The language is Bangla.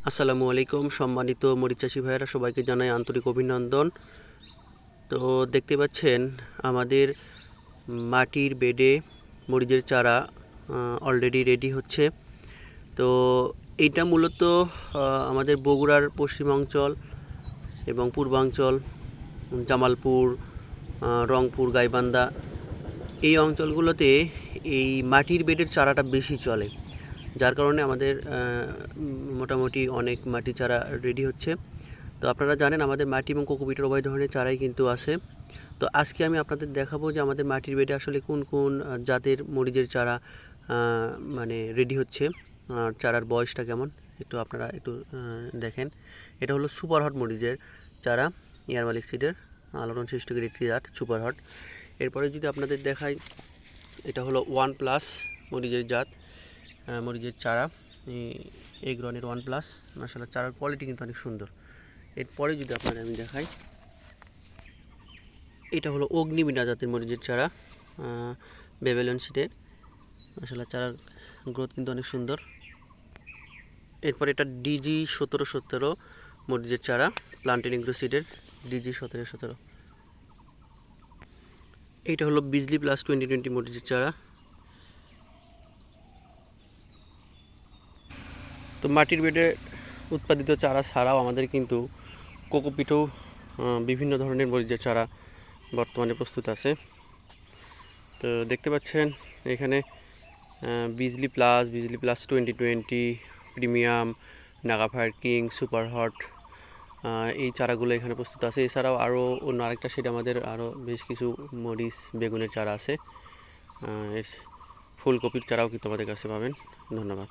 আসসালামু আলাইকুম সম্মানিত মরিচ চাষি ভাইয়েরা, সবাইকে জানাই আন্তরিক অভিনন্দন। তো দেখতে পাচ্ছেন আমাদের মাটির বেডে মরিচের চারা অলরেডি রেডি হচ্ছে। তো এইটা মূলত আমাদের বগুড়ার পশ্চিমাঞ্চল এবং পূর্বাঞ্চল, জামালপুর, রংপুর, গাইবান্ধা এই অঞ্চলগুলোতে এই মাটির বেডের চারাটা বেশি চলে, যার কারণে আমাদের মোটামুটি অনেক মাটি চারা রেডি হচ্ছে। তো আপনারা জানেন আমাদের মাটি এবং কোকোপিটের উভয় ধরনের চারাই কিন্তু আছে। তো আজকে আমি আপনাদের দেখাবো যে আমাদের মাটির বেডে আসলে কোন কোন জাতের মরিচের চারা মানে রেডি হচ্ছে, চারার বয়সটা কেমন একটু আপনারা একটু দেখেন। এটা হলো সুপার হট মরিচের চারা, এয়ার মালিক সিডের আলোড়ন সৃষ্টিকারী একটি জাত সুপার হট। এরপরে যদি আপনাদের দেখাই, এটা হলো 1+ মরিচের জাত, মরিচের চারা, এগ্রনের 1+। মাশাআল্লাহ চারার কোয়ালিটি কিন্তু অনেক সুন্দর। এরপরে যদি আপনাদের আমি দেখাই, এটা হলো অগ্নিবীণা জাতের মরিচের চারা, বেবেলন সিডের। মাশাআল্লাহ চারার গ্রোথ কিন্তু অনেক সুন্দর। এরপর এটা ডিজি 1717 মরিচের চারা, প্লান্টেন এগ্রো সিডের ডিজি 1717। এইটা হলো বিজলি প্লাস 2020 মরিচের চারা। তো মাটির বেডে উৎপাদিত চারা ছাড়াও আমাদের কিন্তু কোকোপিটেও বিভিন্ন ধরনের মরিচের চারা বর্তমানে প্রস্তুত আছে। তো দেখতে পাচ্ছেন এখানে Bijli plus 2020, premium, Naga fire king, super hot, এই চারাগুলো এখানে প্রস্তুত আছে। এছাড়াও আরও অন্য আরেকটা সেটা আমাদের আরও বেশ কিছু মরিচ বেগুনের চারা আছে। ফুলকপির চারাও কিন্তু আমাদের কাছে পাবেন। ধন্যবাদ।